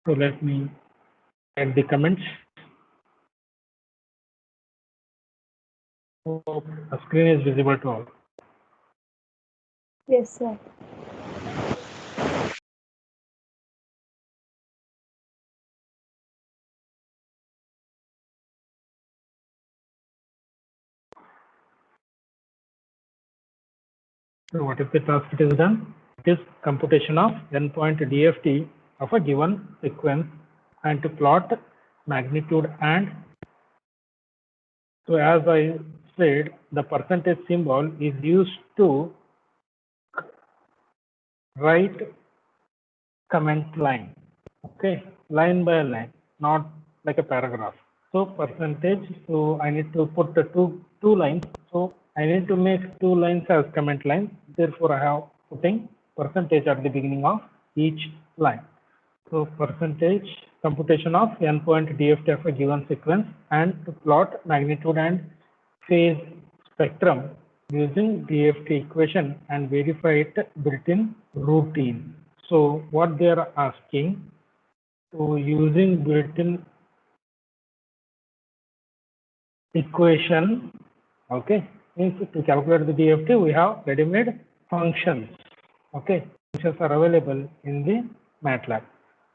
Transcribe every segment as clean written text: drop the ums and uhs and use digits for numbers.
So let me add the comments. Hope the screen is visible to all. Yes, sir. So what is the task it is done? It is computation of endpoint DFT of a given sequence and to plot magnitude and so as I said, the percentage symbol is used to write comment line, okay, line by line, not like a paragraph. So percentage, so I need to put the two lines. So I need to make two lines as comment lines. Therefore, I have putting percentage at the beginning of each line. So percentage computation of endpoint DFT of a given sequence and to plot magnitude and phase spectrum using DFT equation and verify it built-in routine. So what they are asking, so using built-in equation, okay, means to calculate the DFT we have ready-made functions, okay, functions are available in the MATLAB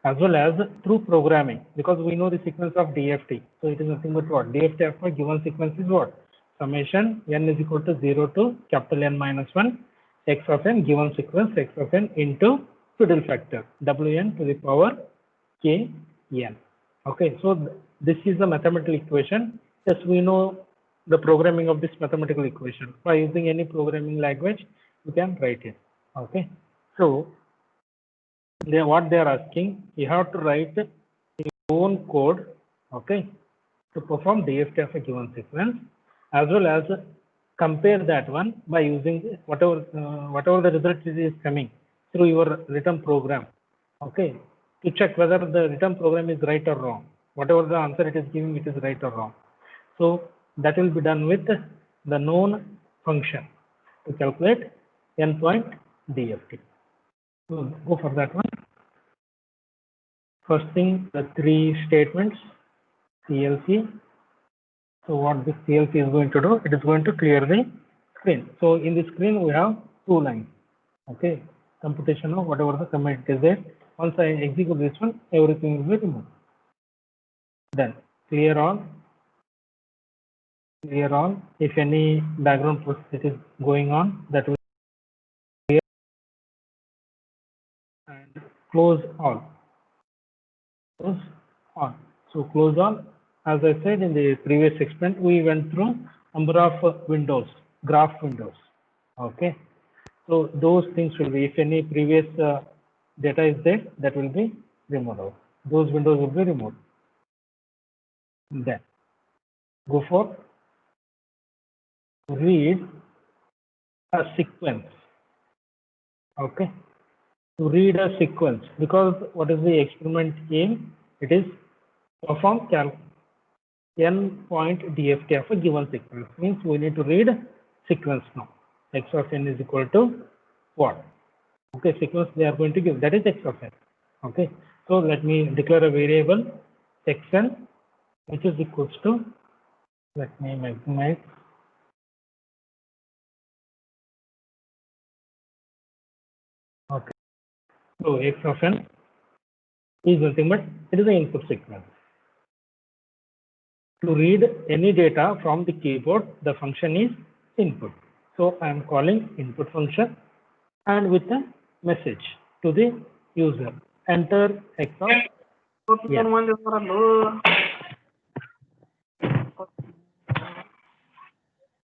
as well as through programming because we know the sequence of DFT. So it is nothing but what DFT of a given sequence is what summation n is equal to 0 to capital N minus 1 x of n given sequence x of n into fiddle factor Wn to the power k n. Okay, so this is the mathematical equation. Yes, we know the programming of this mathematical equation. By using any programming language, you can write it. Okay, so what they are asking, you have to write your own code, okay, to perform DFT of a given sequence, as well as compare that one by using whatever the result is coming through your written program, okay, to check whether the written program is right or wrong. Whatever the answer it is giving, it is right or wrong. So that will be done with the known function to calculate endpoint DFT. So go for that one. First thing, the three statements, CLC. So what this CLC is going to do, it is going to clear the screen. So in the screen we have two lines, okay, computation of whatever the command is there. Once I execute this one, everything will be removed. Then clear all. If any background process is going on, that will clear and close all. Close all. So close all. As I said in the previous experiment, we went through number of windows, graph windows. Okay. So those things will be, if any previous data is there, that will be removed out. Those windows will be removed. Then go for read a sequence. Okay. To read a sequence, because what is the experiment aim? It is perform endpoint DFT of a given sequence. Means we need to read sequence now. X of n is equal to what? Okay, sequence they are going to give, that is x of n. Okay, so let me declare a variable xn which is equals to, let me maximize. Okay, so x of n is nothing but it is an input sequence. To read any data from the keyboard, the function is input. So I am calling input function and with a message to the user. Enter x of n.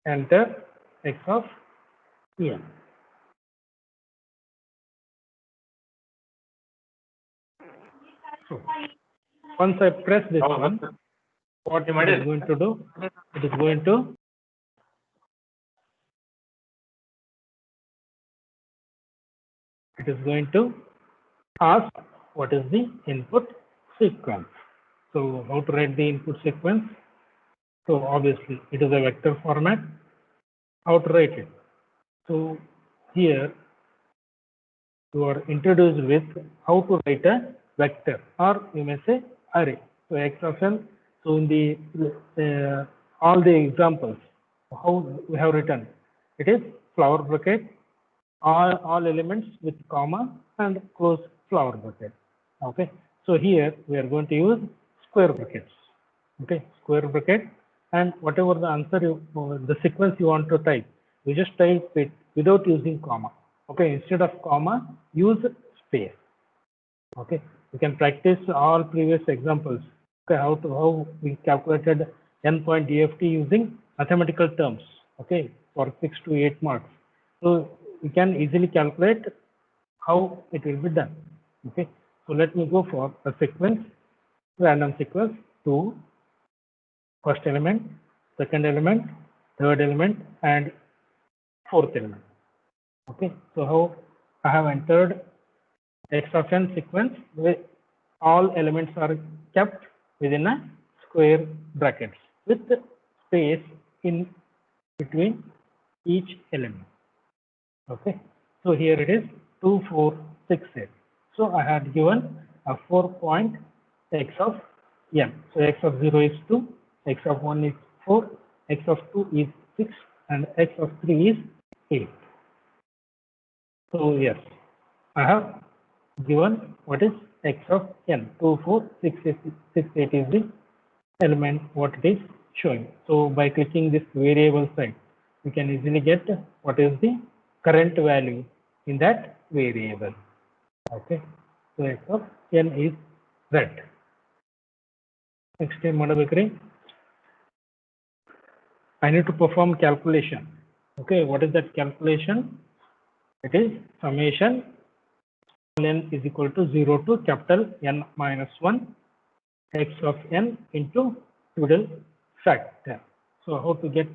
Enter x of n. So once I press this one, what it is going to do? It is going to ask what is the input sequence. So how to write the input sequence? So obviously it is a vector format. How to write it? So here you are introduced with how to write a vector, or you may say array. So x of n. So in the all the examples, how we have written, it is flower bracket, all elements with comma and close flower bracket. Okay. So here we are going to use square brackets. Okay, square bracket, and whatever the answer the sequence you want to type, you just type it without using comma. Okay, instead of comma, use space. Okay, you can practice all previous examples. Okay, how we calculated n-point DFT using mathematical terms. Okay, for 6 to 8 marks. So you can easily calculate how it will be done. Okay, so let me go for a sequence, random sequence to first element, second element, third element, and fourth element. Okay, so how I have entered x of n sequence where all elements are kept within a square brackets with space in between each element. Okay, so here it is 2, 4, 6, 8. So I had given a 4-point x of n. So x of 0 is 2, x of 1 is 4, x of 2 is 6, and x of 3 is 8. So yes, I have given what is x of n. 2, 4, 6, 8 is the element what it is showing. So by clicking this variable side, you can easily get what is the current value in that variable. Okay, so x of n is red. Next time, I need to perform calculation. Okay, what is that calculation? It is summation n is equal to 0 to capital N minus 1 x of n into middle factor. So how to get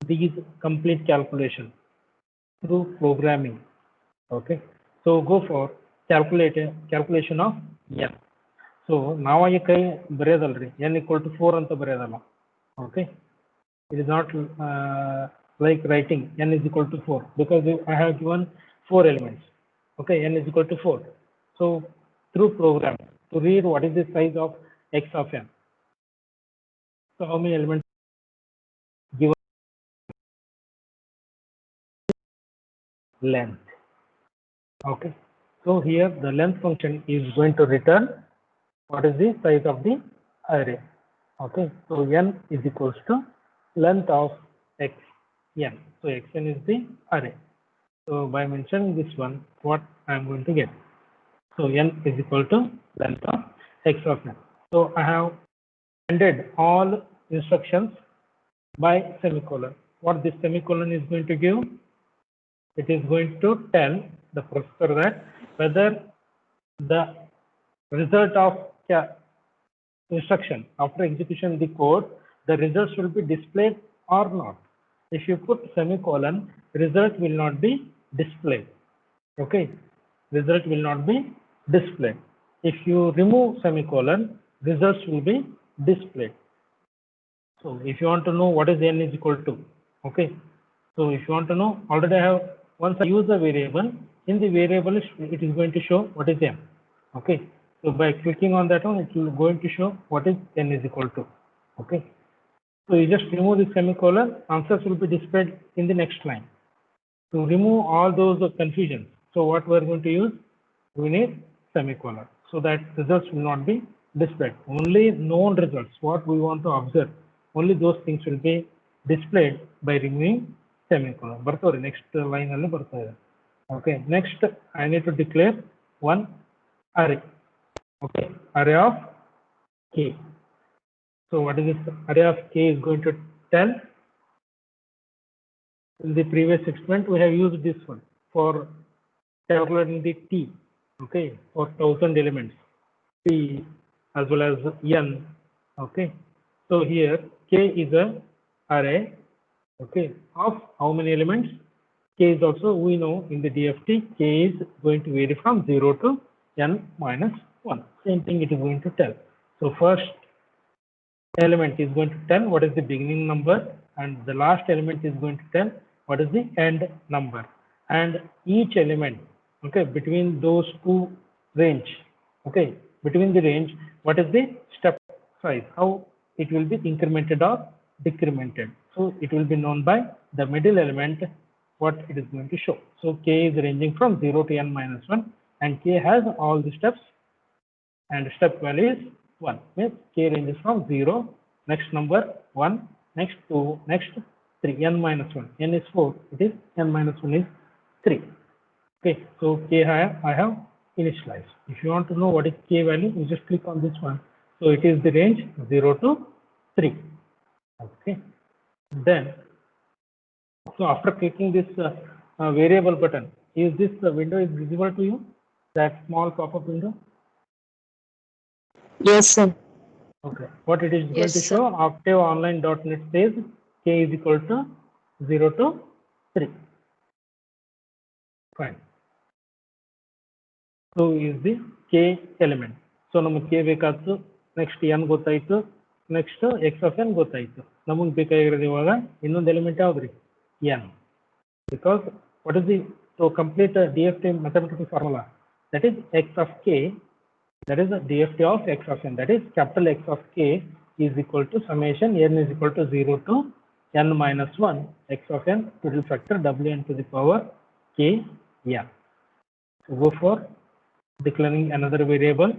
these complete calculation? Through programming. Okay, so go for calculation of n. So now I can n equal to 4 anta bareyadalla. Okay, it is not like writing n is equal to 4 because I have given 4 elements. Okay, n is equal to 4. So through program to read what is the size of x of n. So how many elements given? Length. Okay, so here the length function is going to return what is the size of the array. Okay, so n is equals to length of x n. So xn is the array. So by mentioning this one, what I am going to get? So n is equal to length of x of n. So I have ended all instructions by semicolon. What this semicolon is going to give? It is going to tell the processor that whether the result of instruction after execution of the code, the results will be displayed or not. If you put semicolon, result will not be displayed. Okay, result will not be displayed. If you remove semicolon, results will be displayed. So if you want to know what is n is equal to, okay, so if you want to know, already I have, once I use a variable, in the variable it is going to show what is n. Okay, so by clicking on that one, it will going to show what is n is equal to. Okay, so you just remove the semicolon, answers will be displayed in the next line. To remove all those confusions, so what we are going to use, we need semicolon so that results will not be displayed. Only known results, what we want to observe, only those things will be displayed by removing semicolon. Next line. Okay, next I need to declare one array. Okay, array of k. So what is this array of k is going to tell? In the previous experiment, we have used this one for calculating the t. Okay, for 1000 elements, t as well as n. Okay, so here k is a array. Okay, of how many elements? K is also, we know in the DFT, k is going to vary from 0 to n minus 1. Same thing it is going to tell. So first element is going to tell what is the beginning number, and the last element is going to tell what is the end number. And each element, okay, between those two range, okay, between the range, what is the step size, how it will be incremented or decremented. So it will be known by the middle element, what it is going to show. So k is ranging from 0 to n minus 1, and k has all the steps, and step value is 1. Means k ranges from 0, next number 1, next 2, next 3, n minus 1. N is 4, it is n minus 1 is 3. Okay, so k I have initialized. If you want to know what is k value, you just click on this one. So it is the range 0 to 3. Okay, then so after clicking this variable button, is this window is visible to you? That small pop-up window? Yes, sir. Okay, what it is going Yes, to sir. show, octaveonline.net says k is equal to 0 to 3. Fine. So is the k element. So ನಮಗೆ k ಬೇಕಾಯ್ತು, next n ಗೊತ್ತಾಯ್ತು, next x of n ಗೊತ್ತಾಯ್ತು. ನಮಗೆ ಬೇಕಾಗಿರೋದು ಇವಾಗ ಇನ್ನೊಂದು element ಯಾವ್ದ್ರಿ? n. Because what is the, to complete the DFT mathematical formula, that is x of k, that is the DFT of x of n, that is capital X of k is equal to summation n is equal to 0 to n minus 1 x of n total factor wn to the power k n. So go for declaring another variable,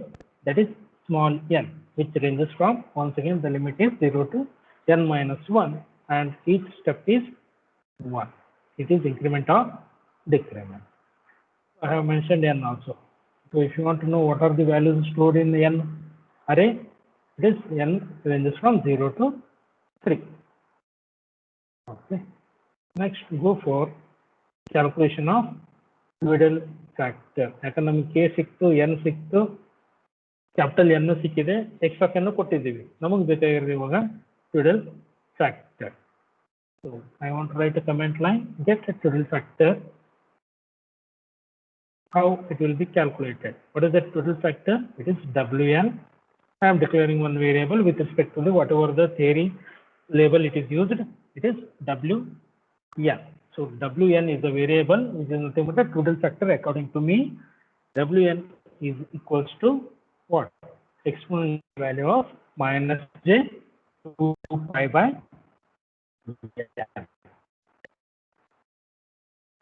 that is small n, which ranges from, once again the limit is 0 to n minus 1, and each step is 1. It is increment or decrement. I have mentioned n also. So if you want to know what are the values stored in the n array, it is n ranges from 0 to 3. Okay. Next, go for calculation of middle factor. ಯಾಕಂದ್ರೆ ನಮಗೆ k ಸಿಕ್ತು, n ಸಿಕ್ತು, capital n ಸಿಕ್ಕಿದೆ, x of n ಕೊಟ್ಟಿದ್ದೀವಿ. ನಮಗೆ ಬೇಕಾಗಿರೋದು ಇವಾಗ middle factor. So I want to write a comment line, get a middle factor. How it will be calculated? What is that total factor? It is Wn. I am declaring one variable with respect to the whatever the theory label it is used. It is Wn. So Wn is the variable which is nothing but a total factor. According to me, Wn is equals to what? Exponential value of minus j 2 pi by n.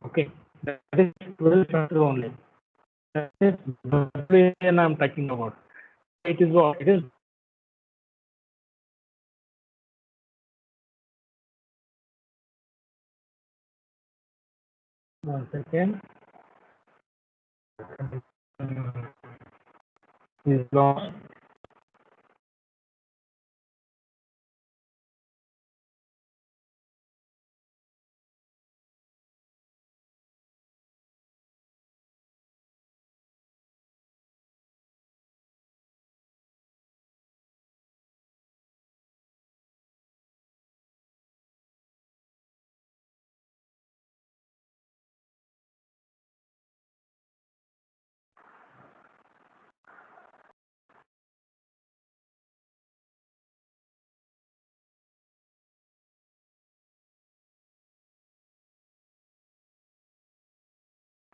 Okay, that is total factor only. That is Wn I am talking about. It is what? It is one second. Is lost.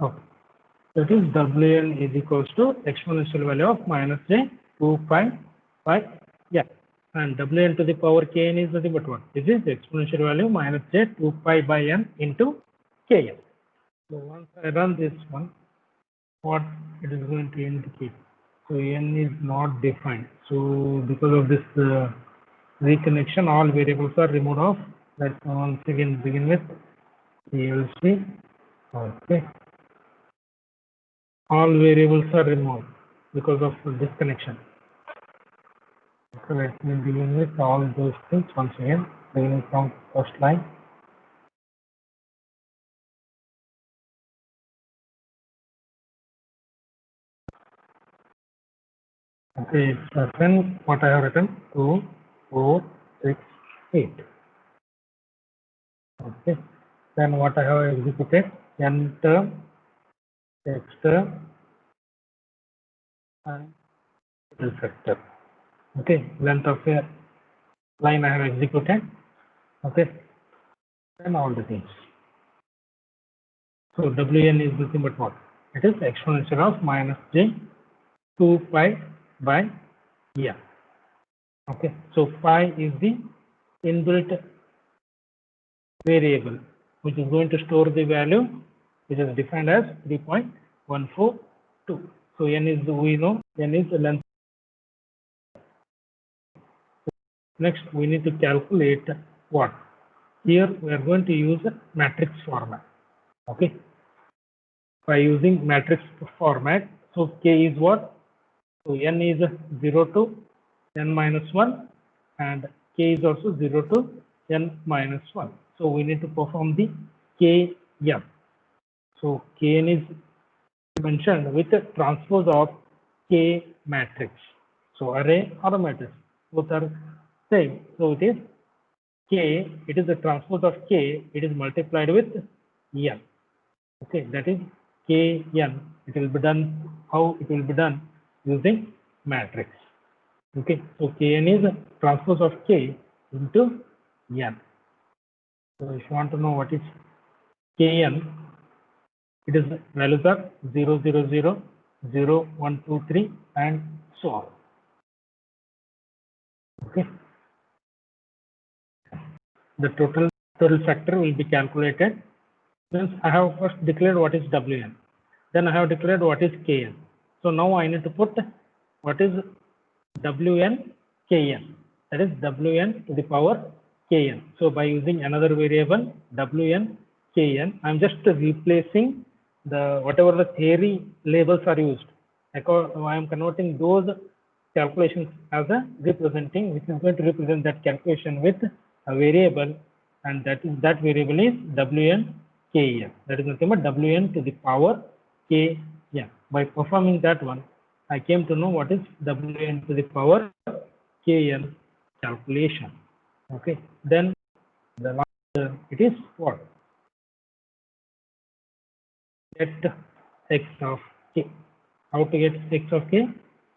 Okay. That is Wn is equals to exponential value of minus j 2 pi by n. And Wn to the power kn is nothing but what? This is exponential value minus j 2 pi by n into kn. So once I run this one, what it is going to indicate? So n is not defined. So because of this reconnection, all variables are removed off. Let's once again begin with PLC. Okay. All variables are removed because of disconnection. So let me begin with all those things once again, beginning from first line. Okay, then what I have written 2, 4, 6, 8. Okay, then what I have executed, n term, x term, and total factor. Okay, length of a line I have executed. Okay, and all the things. So Wn is nothing but what? It is exponential of minus j 2 pi by n. Okay, so pi is the inbuilt variable which is going to store the value which is defined as 3.142. So n is, we know n is the length. Next, we need to calculate what? Here we are going to use a matrix format. Okay, by using matrix format, so k is what? So n is 0 to n minus 1 and k is also 0 to n minus 1. So we need to perform the kn. So kn is mentioned with the transpose of k matrix. So array or a matrix, both are same. So it is k, it is the transpose of k, it is multiplied with n. Okay, that is kn. It will be done, how it will be done? Using matrix. Okay, so kn is transpose of k into n. So if you want to know what is kn, it is values are 0, 0, 0, 0, 1, 2, 3 and so on. Okay, the total factor will be calculated. Since I have first declared what is wn, then I have declared what is kn. So now I need to put what is wn kn, that is wn to the power kn. So by using another variable wn kn, I am just replacing the whatever the theory labels are used. I am converting those calculations as a representing, which is going to represent that calculation with a variable, and that variable is wn kn. That is nothing but wn to the power kn. By performing that one, I came to know what is wn to the power kn calculation. Okay, then the last it is what? Get x of k. How to get x of k?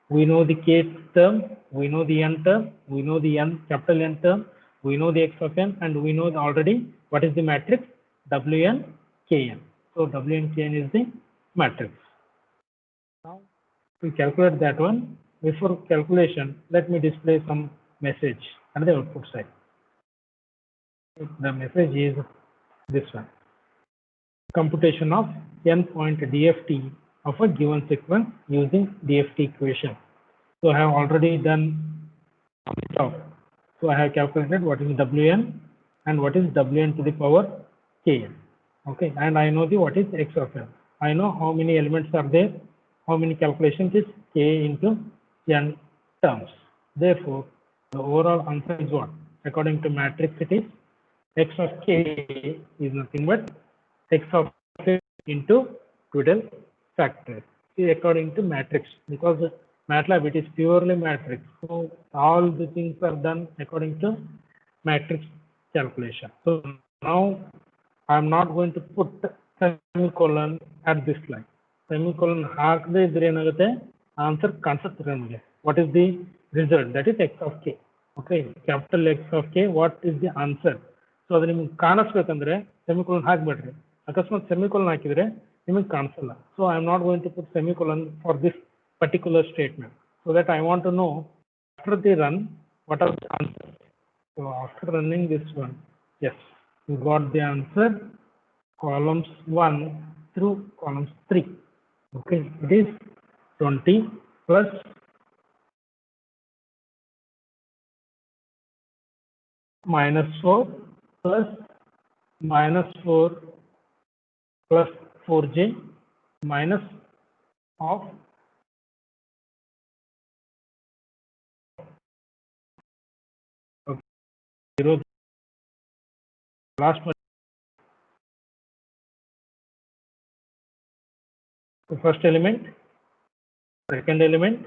We know the k term, we know the n term, we know the n capital N term, we know the x of n, and we know already what is the matrix wn kn. So wn kn is the matrix. Now to calculate that one, before calculation, let me display some message at the output side. The message is this one: computation of n-point DFT of a given sequence using DFT equation. So I have already done stuff. So I have calculated what is wn and what is wn to the power kn. Okay, and I know the what is x of n. I know how many elements are there, how many calculations is k into n terms. Therefore, the overall answer is what? According to matrix, it is x of k is nothing but x of k into Twiddle factor. See, according to matrix, because MATLAB it is purely matrix, so all the things are done according to matrix calculation. So now I am not going to put semicolon at this line. Semicolon ಹಾಕದೇ ಇದ್ರೆ ಏನಾಗುತ್ತೆ, answer ಕಾಣಿಸುತ್ತೆ ನಮಗೆ. What is the result? That is x of k. Okay, capital X of k. What is the answer? So ಅದು ನಿಮಗೆ ಕಾಣಿಸ್ಬೇಕಂದ್ರೆ semicolon ಹಾಕಬೇಡ್ರಿ. ಅಕಸ್ಮಾತ್ semicolon ಹಾಕಿದ್ರೆ ನಿಮಗೆ ಕಾಣಿಸಲ್ಲ. So I am not going to put semicolon for this particular statement, so that I want to know after the run what are the answers. So after running this one, yes, you got the answer, columns 1 through columns 3. Okay, it is 20 plus minus 4 plus minus 4 plus 4j minus of zero. Last one. The first element, second element,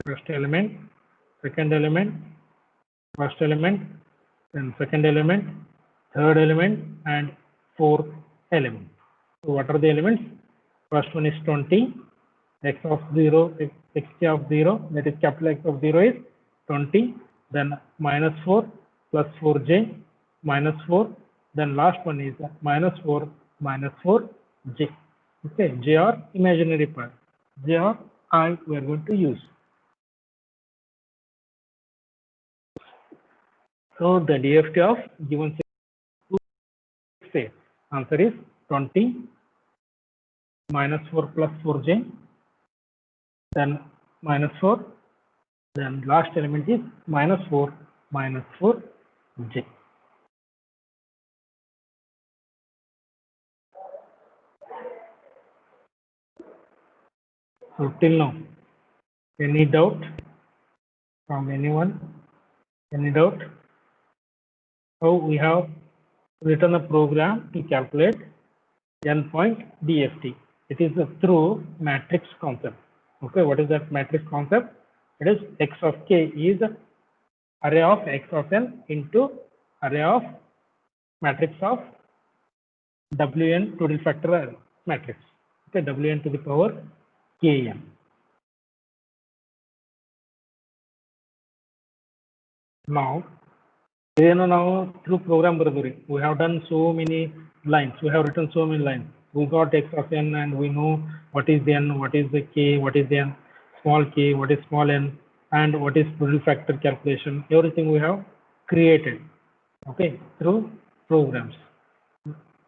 first element, second element, first element, then second element, third element, and fourth element. So what are the elements? First one is 20, x of 0, x of 0, that is capital X of 0 is 20, then minus 4 plus 4j minus 4, then last one is minus 4 minus 4j. Okay, j are imaginary part, j are I we are going to use. So the DFT of given say answer is 20 minus 4 plus 4j, then minus 4, then last element is minus 4 minus 4j. So till now, any doubt from anyone? Any doubt? So we have written a program to calculate n-point DFT. It is through matrix concept. Okay, what is that matrix concept? It is x of k is array of x of n into array of matrix of wn to the factorial matrix. Okay, wn to the power kn. Now, now through program we have done so many lines. We have written so many lines. We got x of n and we know what is the n, what is the k, what is the n small k, what is small n, and what is produce factor calculation. Everything we have created. Okay, through programs.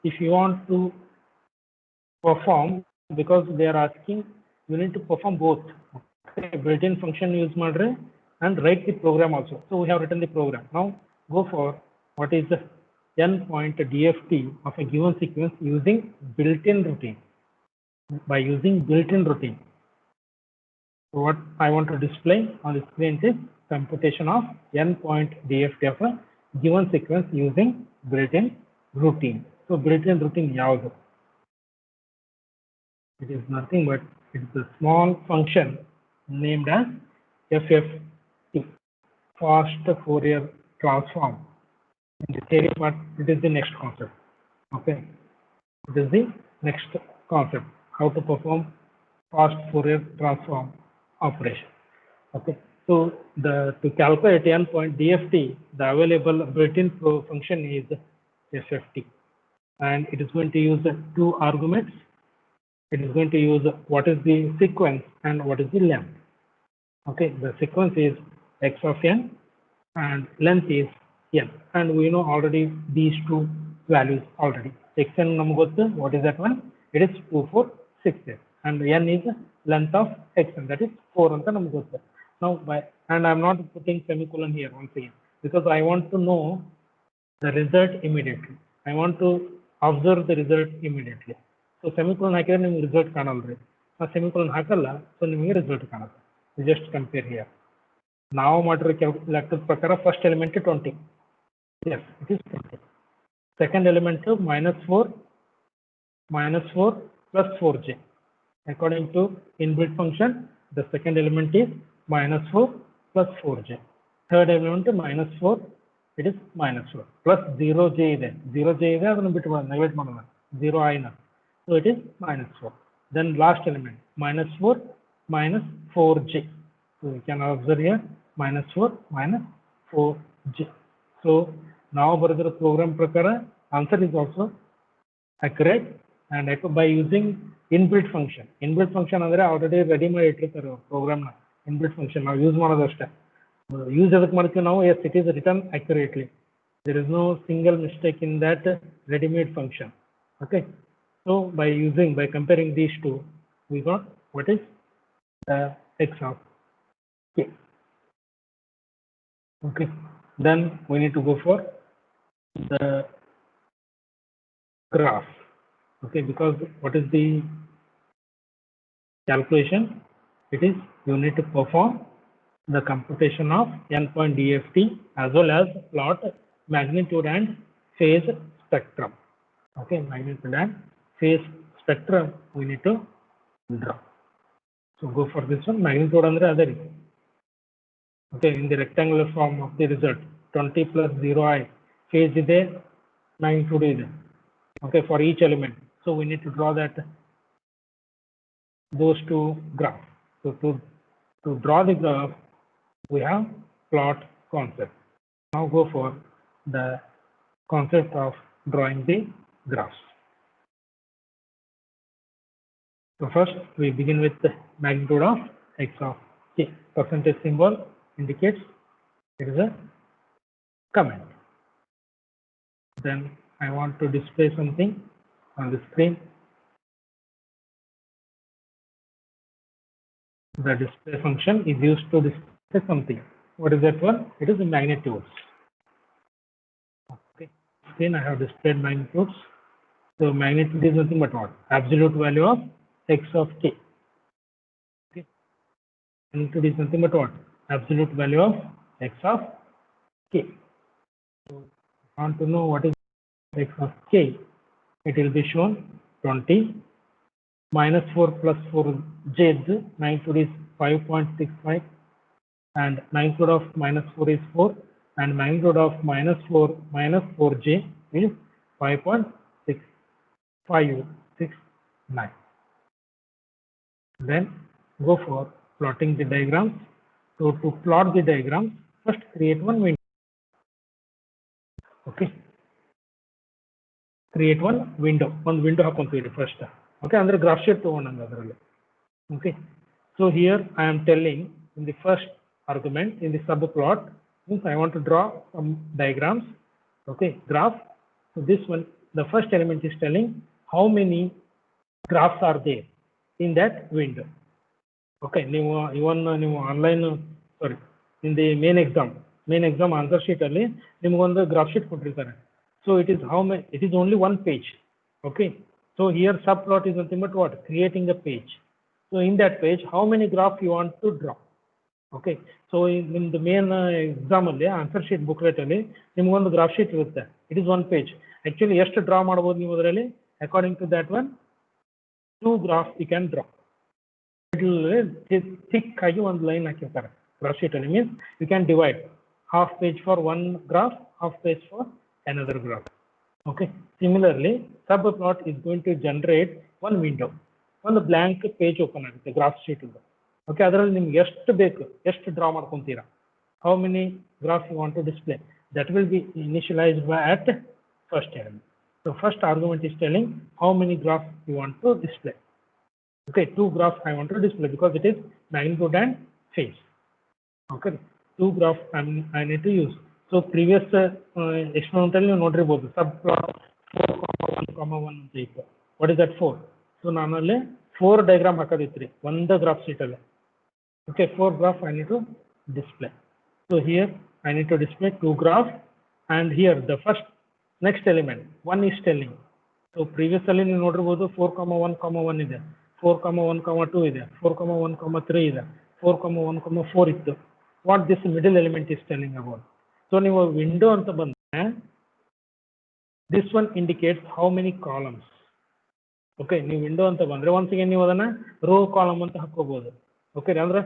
If you want to perform, because they are asking, you need to perform both. Okay, built-in function use madre and write the program also. So we have written the program. Now go for what is the n-point DFT of a given sequence using built-in routine. By using built-in routine. So what I want to display on the screen is computation of n-point DFT of a given sequence using built-in routine. So built-in routine yavudu? It is nothing but it is a small function named as FFT, fast Fourier transform. In the theory part, it is the next concept. Okay, it is the next concept, how to perform fast Fourier transform operation. Okay, so to calculate n-point DFT, the available built-in function is FFT, and it is going to use two arguments. It is going to use what is the sequence and what is the length. Okay, the sequence is x of n and length is n, and we know already these two values already. Xn namugotu, what is that one? It is 2, 4, 6, and n is length of xn, that is 4 anta namugotu. Now and I'm not putting semicolon here once again because I want to know the result immediately. I want to observe the result immediately. So semicolon ಹಾಕಿದ್ರೆ ನಿಮಗೆ result ಕಾಣಲ್ರಿ. ಆ semicolon ಹಾಕಲ್ಲ, so ನಿಮಗೆ result ಕಾಣುತ್ತೆ. You just compare here. ನಾವು ಮಾಡಿರೋ ಲೆಕ್ಕದ ಪ್ರಕಾರ first element 20. Yes, it is 20. Second element minus 4 plus 4j. According to inbuilt function, the second element is minus 4 plus 4j. Third element minus 4, it is minus 4 plus 0j ಇದೆ. 0j ಇದೆ, ಅದನ್ನು ಬಿಟ್ಟು neglect ಮಾಡೋಣ. 0 I na. So it is minus 4. Then last element minus 4 minus 4j. So you can observe here minus 4 minus 4j. So now the program prakara answer is also accurate, and by using inbuilt function. Inbuilt function andre already ready ಮಾಡಿ ಇಟ್ಟಿರ್ತಾರೆ program na. Inbuilt function ನಾವು use ಮಾಡೋದು ಅಷ್ಟೇ. Use eduk ಮಾಡ್ತೀವಿ ನಾವು? Yes, it is written accurately. There is no single mistake in that ready-made function. Okay. So by comparing these two, we got what is x of k. Okay. Then we need to go for the graph. Okay, because what is the calculation? It is you need to perform the computation of n-point DFT as well as plot magnitude and phase spectrum. Okay, magnitude and phase spectrum we need to draw. So go for this one. Magnitude andre other. Okay, in the rectangular form of the result 20 plus 0i, phase ide, magnitude ide. Okay, for each element. So we need to draw that those two graphs. So to draw the graph, we have plot concept. Now go for the concept of drawing the graphs. So first we begin with the magnitude of x of k. Percentage symbol indicates it is a comment. Then I want to display something on the screen. The display function is used to display something. What is that one? It is the magnitudes. Okay. Screen I have displayed magnitudes. So magnitude is nothing but what? Absolute value of x of k. Okay. Magnitude is nothing but what? Absolute value of x of k. So I want to know what is x of k. It will be shown 20 minus 4 plus 4 jth. Magnitude is 5.65 and magnitude of minus 4 is 4 and magnitude of minus 4j is 5.6569. Then go for plotting the diagrams. So to plot the diagrams, first create one window. Okay. Create one window hakonತೀರಿ first. Okay, under graph sheet ತಗೊಂಡಂಗೆ ಅದರಲ್ಲಿ. Okay. So here I am telling in the first argument in the subplot means I want to draw some diagrams. Okay, graph. So this one, the first element is telling how many graphs are there in that window. Okay, even online, sorry, in the main exam answer sheet ಅಲ್ಲಿ ನಿಮಗೊಂದು graph sheet ಕೊಟ್ಟಿರ್ತಾರೆ. So it is how many, it is only one page. Okay, so here subplot is nothing but what? Creating a page. So in that page, how many graphs you want to draw? Okay, so in the main exam ಅಲ್ಲಿ answer sheet booklet ಅಲ್ಲಿ ನಿಮಗೊಂದು graph sheet ಇರುತ್ತೆ. It is one page. Actually ಎಷ್ಟು draw ಮಾಡಬಹುದು ನೀವು ಅದರಲ್ಲಿ? According to that one, 2 graphs you can draw. Thick ಆಗಿ ಒಂದು ಲೈನ್ ಹಾಕಿರ್ತಾರೆ graph sheet ಅಲ್ಲಿ. Means you can divide half page for one graph, half page for another graph. Okay, similarly subplot is going to generate one window, one blank page open ಆಗುತ್ತೆ graph sheet ಇಂದ. Okay, ಅದರಲ್ಲಿ ನಿಮ್ಗೆ ಎಷ್ಟು ಬೇಕು ಎಷ್ಟು draw ಮಾಡ್ಕೊಂತೀರಾ, how many graphs you want to display, that will be initialized by at first element. So first argument is telling how many graphs you want to display. Okay, 2 graphs I want to display because it is magnitude and phase. Okay, 2 graphs I need to use. So previous experiment ಅಲ್ಲಿ ನೀವು ನೋಡಿರಬಹುದು subplot 4,1,1 ಅಂತ ಇತ್ತು. What is that 4? So ನಾನು ಅಲ್ಲಿ 4 diagram ಹಾಕೋದಿತ್ರಿ ಒಂದು graph sheet ಅಲ್ಲಿ. Okay, 4 graphs I need to display. So here I need to display 2 graphs and here the first next element 1 is telling. So previous ಅಲ್ಲಿ ನೀವು ನೋಡಿರಬಹುದು 4,1,1 ಇದೆ, 4,1,2 ಇದೆ, 4,1,3 ಇದೆ, 4,1,4 ಇತ್ತು. What this middle element is telling about? So ನೀವು window ಅಂತ ಬಂದ್ರೆ this one indicates how many columns. Okay, ನೀವು window ಅಂತ ಬಂದ್ರೆ once again ನೀವು ಅದನ್ನ row column ಅಂತ ಹಾಕೋಬಹುದು. Okay, ಅಂದ್ರೆ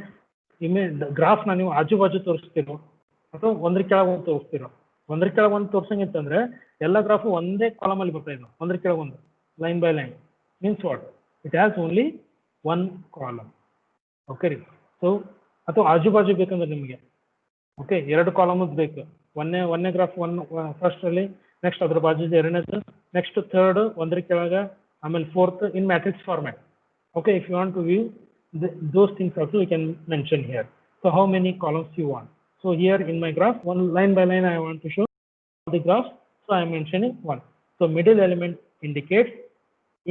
ಗ್ರಾಫ್ ನ ನೀವು ಆಜು ಬಾಜು ತೋರಿಸ್ತೀರೋ ಅಥವಾ ಒಂದ್ರ ಕೆಳಗೆ ಒಂದು ತೋರಿಸ್ತೀರೋ. ಒಂದ್ರ ಕೆಳಗೆ ಒಂದು ತೋರ್ಸಂಗಿತ್ತಂದ್ರೆ ಎಲ್ಲ ಗ್ರಾಫ್ ಒಂದೇ ಕಾಲಮ್ ಅಲ್ಲಿ ಬರ್ತಾ ಇದ್ವು, ಒಂದ್ರ ಕೆಳಗೆ ಒಂದು line by line. Means what? It has only one column. Okay ರೀ. ಸೊ ಅಥವಾ ಆಜು ಬಾಜು ಬೇಕಂದ್ರೆ ನಿಮಗೆ ಓಕೆ 2 ಕಾಲಮ್ಸ್ ಬೇಕು. ಒಂದನೇ ಗ್ರಾಫ್ ಫಸ್ಟ್ ಅಲ್ಲಿ, ನೆಕ್ಸ್ಟ್ ಅದ್ರ ಬಾಜು ಎರಡನೇದು, ನೆಕ್ಸ್ಟ್ ಥರ್ಡ್ ಒಂದ್ರ ಕೆಳಗೆ, ಆಮೇಲೆ fourth in matrix format. Okay, if you want to view those things also we can mention here. So how many columns you want? So here in my graph, one line by line I want to show the graph, so I am mentioning 1. So middle element indicates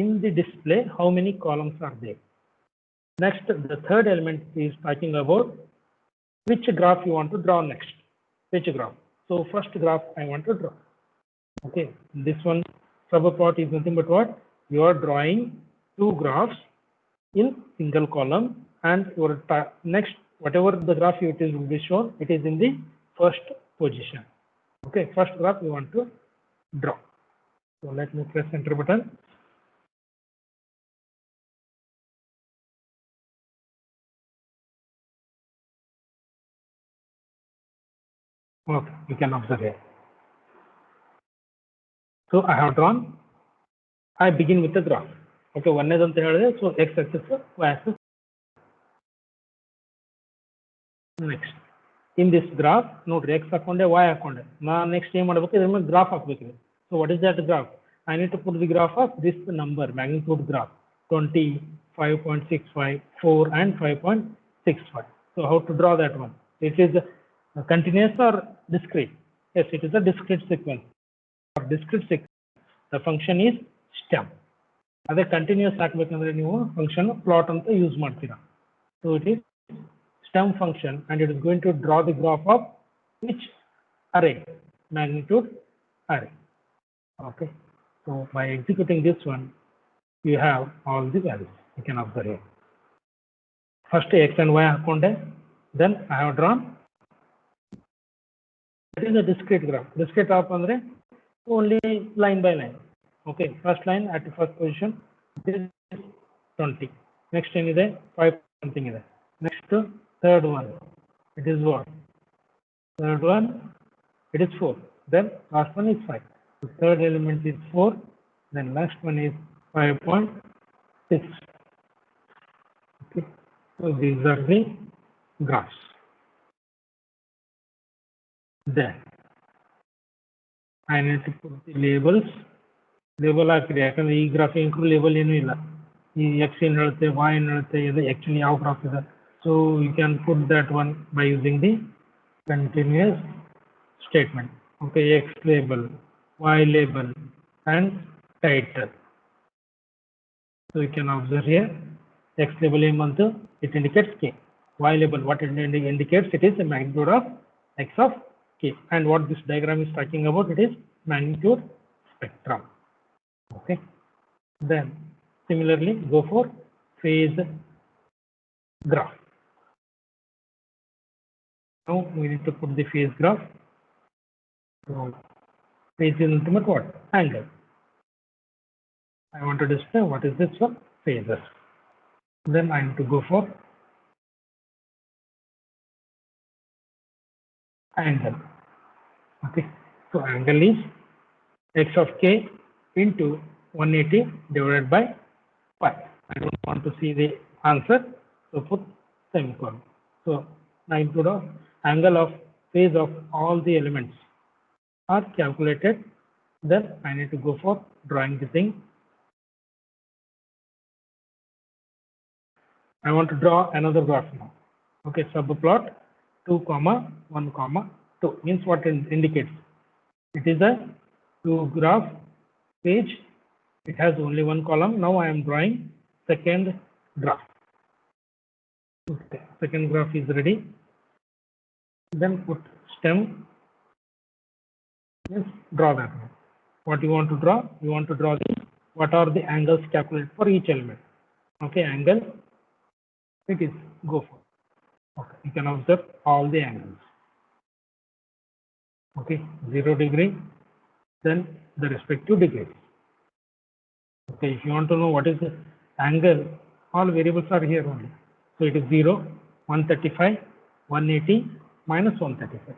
in the display how many columns are there. Next, the third element is talking about which graph you want to draw next. Which graph? So first graph I want to draw. Okay, this one subplot is nothing but what? You are drawing 2 graphs in single column, and your next whatever the graph it is will be shown, it is in the first position. Okay, first graph we want to draw. So let me press enter button. Okay, you can observe here. So I have drawn. I begin with the graph. Okay, ಒಂದೇದು ಅಂತ ಹೇಳಿದ್ರೆ, so x axis, y axis. Next, in this graph ನೋಡ್ರಿ x ಹಾಕೊಂಡೆ y ಹಾಕೊಂಡೆ ನಾನು next ಏನು ಮಾಡಬೇಕು ಇದರ ಮೇಲೆ graph ಹಾಕಬೇಕು so what is that graph I need to put the graph of this number magnitude graph 20 5.65 4 and 5.65 so how to draw that one it is continuous or discrete yes it is a discrete sequence for discrete sequence the function is stem ಅದೇ continuous ಹಾಕಬೇಕಂದ್ರೆ ನೀವು function plot ಅಂತ use ಮಾಡ್ತೀರಾ so it is stem function and it is going to draw the graph of which array magnitude array okay so by executing this one you have all the values you can observe here first x and y hakonde then I have drawn it is a discrete graph andre only line by line okay first line at the first position this is 20 next one is 5 something is next third one it is what third one it is 4 then last one is 5 the third element is 4 then last one is 5.6 okay so these are the graphs then I need to put the labels label ಹಾಕಿರಿ ಯಾಕಂದ್ರೆ ಈ graph ಇಂಕ್ಲೂಡ್ label ಏನೂ ಇಲ್ಲ ಈ X ಏನು ಹೇಳುತ್ತೆ y ಏನು ಹೇಳುತ್ತೆ ಇದು ಆ್ಯಕ್ಚುಲಿ ಯಾವ ಗ್ರಾಫ್ ಇದೆ so you can put that one by using the continuous statement okay x label y label and title so you can observe here x label it indicates k y label what it indicates it is the magnitude of x of k and what this diagram is talking about it is magnitude spectrum okay then similarly go for phase graph now we need to put the phase graph so phase is ultimate what angle I want to display what is this for phases then I need to go for angle okay so angle is x of k into 180 divided by pi I don't want to see the answer so put semicolon so magnitude of angle of phase of all the elements are calculated then I need to go for drawing the thing I want to draw another graph now okay subplot 2 comma 1 comma 2 means what it indicates it is a two graph page it has only one column now I am drawing second graph okay second graph is ready then put stem yes draw that one what you want to draw you want to draw the what are the angles calculated for each element okay angle it is go for okay you can observe all the angles okay 0 degree then the respective degrees okay if you want to know what is the angle all variables are here only so it is 0 135 180 minus 135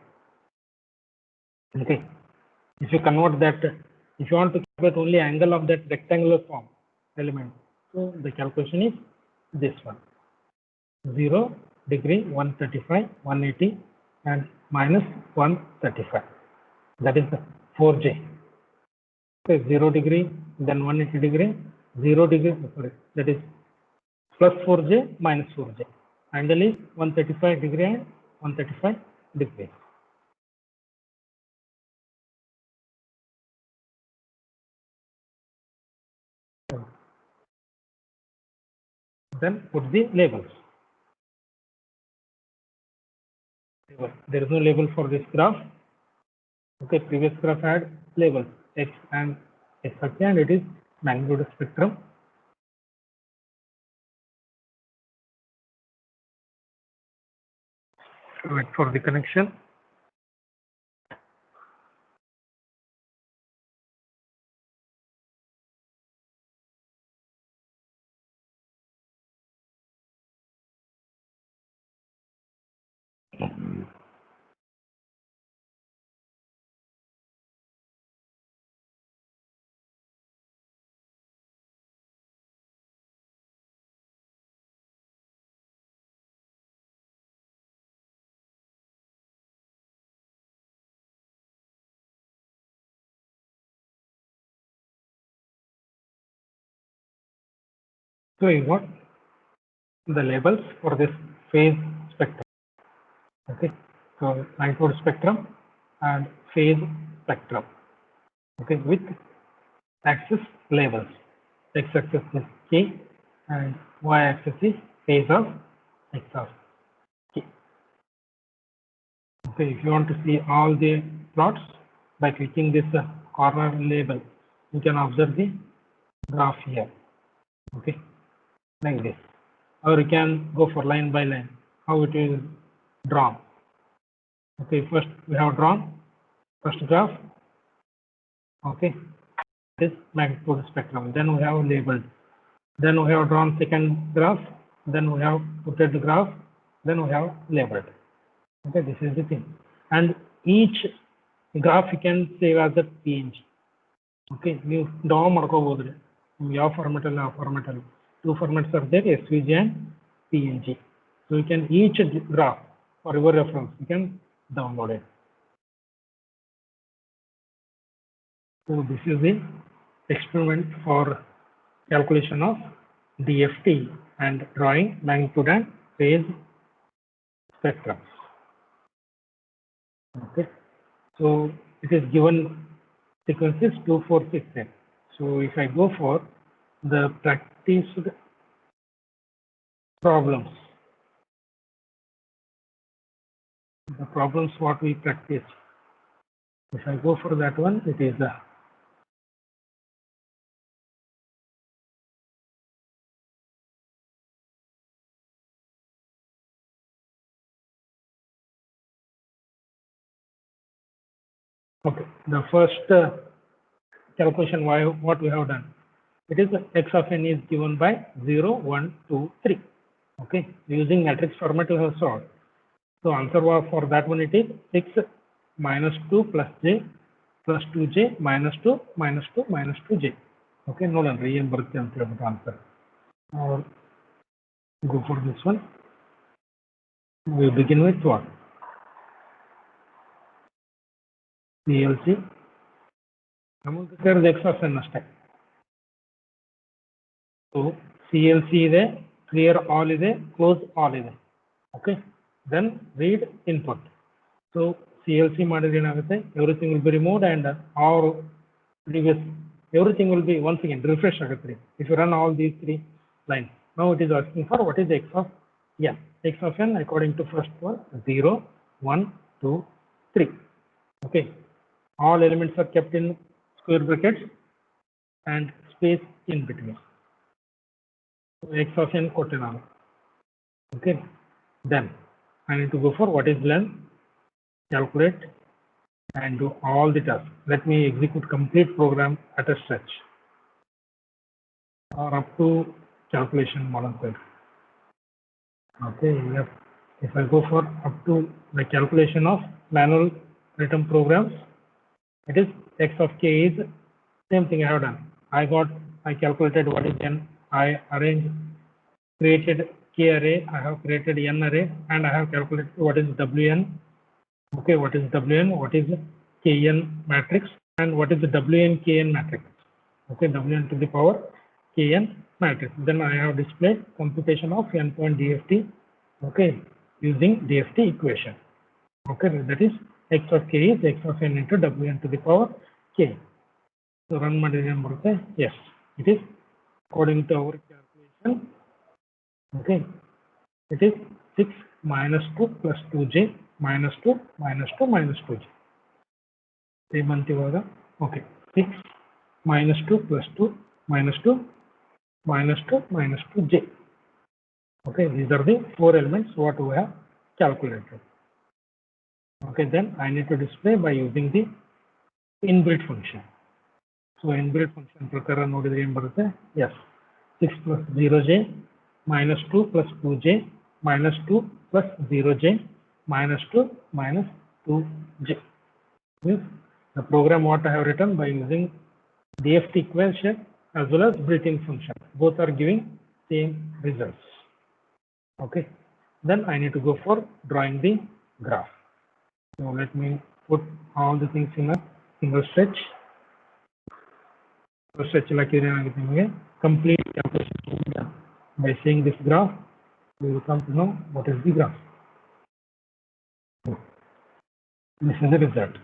okay if you convert that if you want to calculate only angle of that rectangular form element so the calculation is this one 0 degree 135 180 and minus 135 that is the 4j okay 0 degree then 180 degree 0 degree sorry that is plus 4j minus 4j angle is 135 degree and 135 degree then put the labels there is no label for this graph okay previous graph had labels x and x and it is magnitude spectrum wait for the connection So you got the labels for this phase spectrum. Okay, so magnitude spectrum and phase spectrum. Okay, with axis labels. X-axis is K and Y-axis is phase of X of K. Okay, if you want to see all the plots by clicking this corner label, you can observe the graph here. Okay, like this. Or you can go for line by line, how it is drawn. Okay, first we have drawn first graph. Okay, this magnitude spectrum. Then we have labeled. Then we have drawn second graph. Then we have put the graph. Then we have labeled. Okay, this is the thing. And each graph you can save as a PNG. Okay, you draw madkobodu. Yav format alla format alla. Two formats are there, SVG and PNG. So you can each graph for your reference, you can download it. So this is the experiment for calculation of DFT and drawing magnitude and phase spectrum. Okay, so it is given sequences 2, 4, 6, 8. So if I go for the practiced problems, the problems what we practice, if I go for that one, it is okay. The first calculation what we have done, it is x of n is given by 0, 1, 2, 3. Okay, using matrix format we have solved. So answer for that one it is 6 minus 2 plus j plus 2j minus 2 minus 2 minus 2j. Okay, no longer answer. Or go for this one. We begin with what? CLC. There is x of n. So CLC is clear all is close all is. Okay. Then read input. So CLC everything will be removed and our previous everything will be once again refresh. If you run all these three lines, now it is asking for what is x of n. X of n according to first one 0, 1, 2, 3. Okay. All elements are kept in square brackets and space in between. So x of n kotinana. Okay. Then I need to go for what is length, calculate and do all the tasks. Let me execute complete program at a stretch or up to calculation model code. Okay, if I go for up to the calculation of manual written programs, it is x of k is same thing I have done. I calculated what is n, I created k array, I have created n array, and I have calculated what is wn. Okay, what is wn, what is kn matrix, and what is the wn kn matrix. Okay, wn to the power kn matrix. Then I have displayed computation of n-point DFT. Okay, using DFT equation. Okay, that is x of k is x of n into wn to the power k. So run number, yes, it is according to our calculation. Okay, it is 6 minus 2 plus 2j minus 2 minus 2 minus 2j. Okay, 6 minus 2 plus 2 minus 2 minus 2 minus 2j. Okay, these are the four elements what we have calculated. Okay, then I need to display by using the inbuilt function. So inbuilt function prakaram nodidre em barute, yes, 6 plus 0j minus 2 plus 2j minus 2 plus 0j minus 2 minus 2j. Means the program what I have written by using DFT equation as well as built-in function, both are giving same results. Okay, then I need to go for drawing the graph. So let me put all the things in a single stretch. Stretch like complete calculation. By seeing this graph, we will come to know what is the graph. This is the result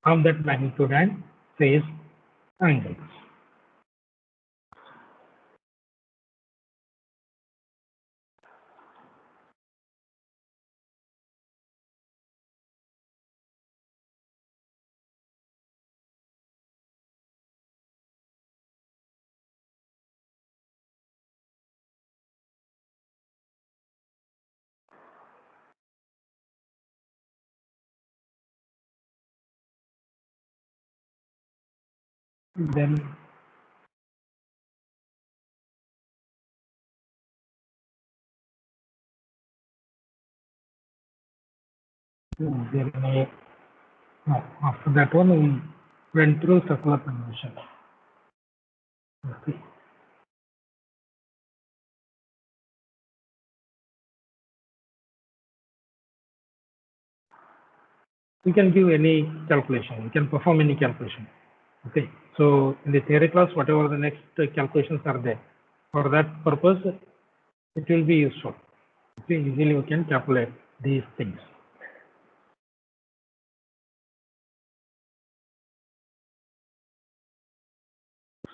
of that magnitude and phase angles. Then after that one, we went through circular conversion. Okay. We can give any calculation. We can perform any calculation. Okay. So in the theory class, whatever the next calculations are there, for that purpose, it will be useful. Okay. Easily we can calculate these things.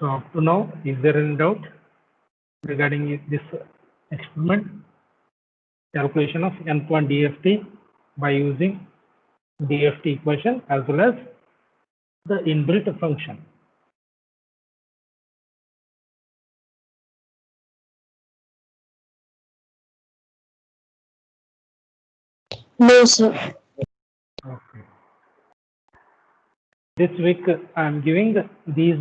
So up to now, is there any doubt regarding this experiment? Calculation of endpoint DFT by using DFT equation as well as the inbuilt function. No, sir. Okay. This week I am giving these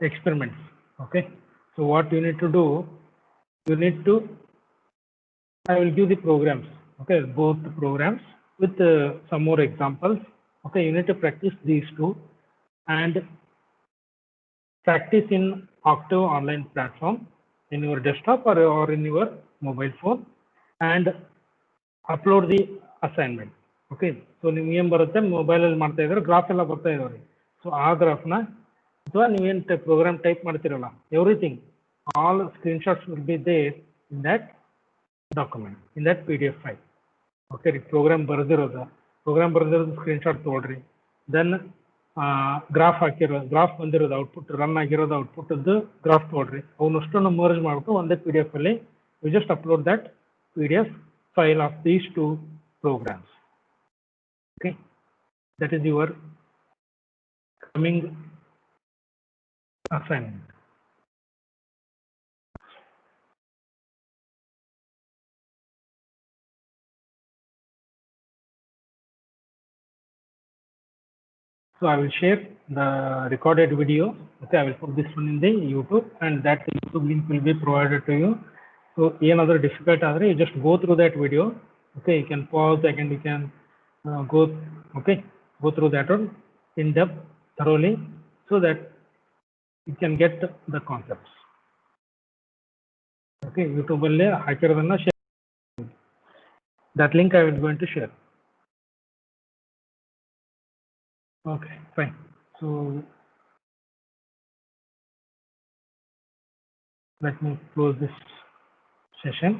experiments. Okay. So what you need to do, you need to, I will give the programs. Okay, both the programs with some more examples. Okay, you need to practice these two and practice in Octave online platform in your desktop or in your mobile phone and upload the assignment. Okay, so ನೀವು ಏನು ಬರುತ್ತೆ mobile ಅಲ್ಲಿ ಮಾಡ್ತಾ ಇದ್ರೆ graph ಎಲ್ಲ ಬರ್ತಾ ಇದಾವೆ. So ಆ ಗ್ರಾಫ್ನ ಅಥವಾ ನೀವೇನು ಪ್ರೋಗ್ರಾಮ್ ಟೈಪ್ ಮಾಡ್ತಿರಲ್ಲ everything all screenshots will be there in that document in that PDF file. Okay ರೀ, ಪ್ರೋಗ್ರಾಮ್ ಬರೆದಿರೋದು ಸ್ಕ್ರೀನ್ಶಾಟ್ ತೊಗೊಳ್ರಿ. ದೆನ್ ಗ್ರಾಫ್ ಗ್ರಾಫ್ ಬಂದಿರೋದು ಔಟ್ಪುಟ್ ರನ್ ಆಗಿರೋದು ಔಟ್ಪುಟ್ದು ಗ್ರಾಫ್ ತೊಗೊಳ್ರಿ. ಅವನ್ನಷ್ಟನ್ನು ಮರ್ಜ್ ಮಾಡ್ಬಿಟ್ಟು ಒಂದೇ PDF ಅಲ್ಲಿ you just upload that PDF file of these two programs. Okay, that is your coming assignment. So I will share the recorded video. Okay, I will put this one in the YouTube and that YouTube link will be provided to you. So another difficult other, you just go through that video. Okay, you can pause and you can go through that one in depth thoroughly so that you can get the concepts. Okay, YouTube alle hakirodana share. That link I will going to share. Okay, fine. So let me close this session.